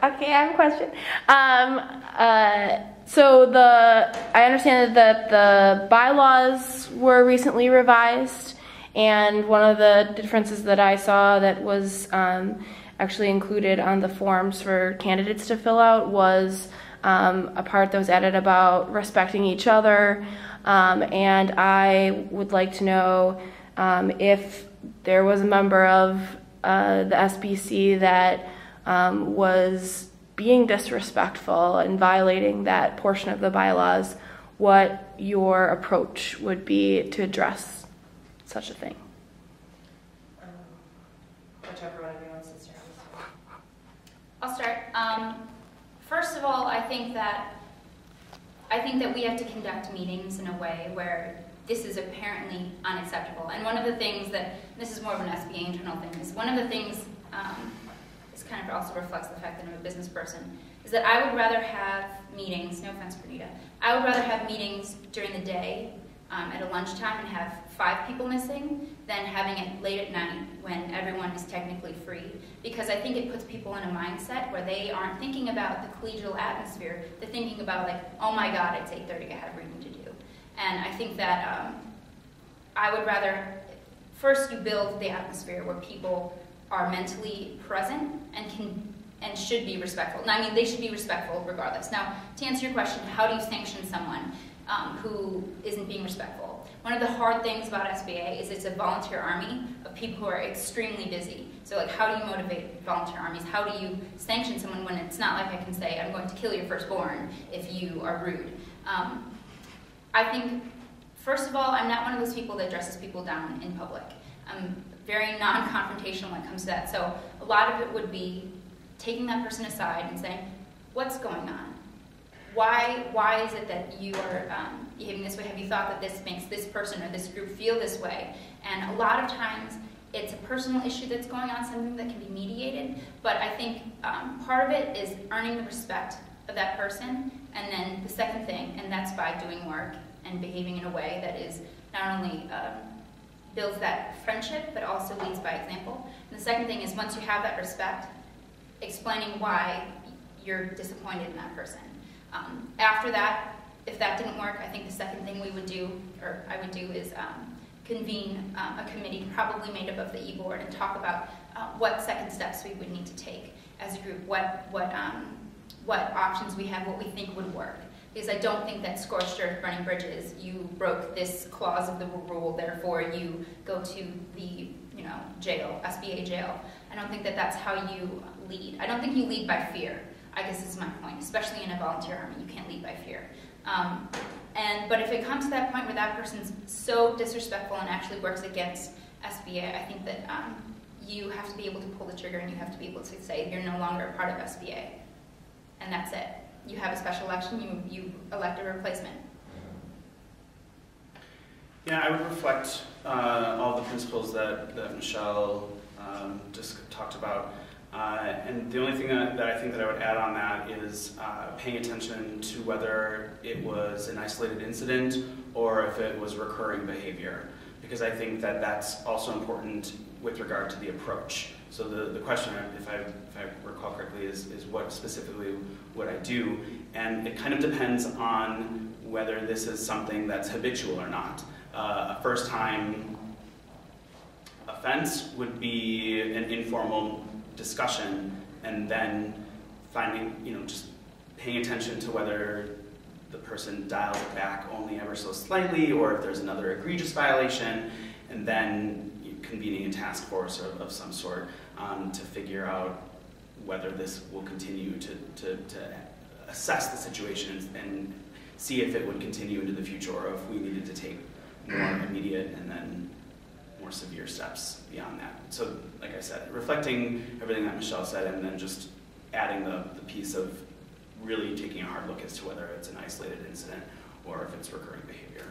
Okay, I have a question. So I understand that the bylaws were recently revised, and one of the differences that I saw that was actually included on the forms for candidates to fill out was a part that was added about respecting each other, and I would like to know if there was a member of the SBC that was being disrespectful and violating that portion of the bylaws, what your approach would be to address such a thing. Whichever one of you wants to start. I'll start. First of all, I think that we have to conduct meetings in a way where this is apparently unacceptable. And one of the things this is more of an SBA internal thing, is one of the things, this kind of also reflects the fact that I'm a business person, is that I would rather have meetings, no offense, Bernita, I would rather have meetings during the day at a lunchtime and have 5 people missing than having it late at night when everyone is technically free. Because I think it puts people in a mindset where they aren't thinking about the collegial atmosphere, they're thinking about like, oh my God, it's 8:30, I have reading to do. And I think that I would rather, first you build the atmosphere where people are mentally present and should be respectful. And I mean, they should be respectful regardless. Now, to answer your question, how do you sanction someone who isn't being respectful? One of the hard things about SBA is it's a volunteer army of people who are extremely busy. So like, how do you motivate volunteer armies? How do you sanction someone when it's not like I can say, I'm going to kill your firstborn if you are rude? I think, first of all, I'm not one of those people that dresses people down in public. I'm very non-confrontational when it comes to that. So a lot of it would be taking that person aside and saying, what's going on? Why is it that you are behaving this way? Have you thought that this makes this person or this group feel this way? And a lot of times it's a personal issue that's going on, something that can be mediated. But I think part of it is earning the respect of that person. And then the second thing, and that's by doing work and behaving in a way that is not only builds that friendship, but also leads by example. And the second thing is, once you have that respect, explaining why you're disappointed in that person. After that, if that didn't work, I think the second thing we would do, or I would do, is convene a committee probably made up of the e-board and talk about what second steps we would need to take as a group, what options we have, what we think would work. Because I don't think that scorched earth, burning bridges, you broke this clause of the rule, therefore you go to the jail, SBA jail. I don't think that that's how you lead. I don't think you lead by fear, I guess is my point, especially in a volunteer army, you can't lead by fear. But if it comes to that point where that person's so disrespectful and actually works against SBA, I think that you have to be able to pull the trigger and you have to be able to say you're no longer a part of SBA. And that's it. You have a special election, you elect a replacement. Yeah, I would reflect all the principles that Michelle just talked about. And the only thing that I think that I would add on that is paying attention to whether it was an isolated incident or if it was recurring behavior. Because I think that that's also important with regard to the approach. So the question, if I recall correctly, is what specifically would I do? And it kind of depends on whether this is something that's habitual or not. A first-time offense would be an informal discussion, and then finding, just paying attention to whether the person dials it back only ever so slightly, or if there's another egregious violation, and then convening a task force of some sort to figure out whether this will continue to assess the situation and see if it would continue into the future, or if we needed to take more immediate and then more severe steps beyond that. So, like I said, reflecting everything that Michelle said, and then just adding the piece of really taking a hard look as to whether it's an isolated incident or if it's recurring behavior.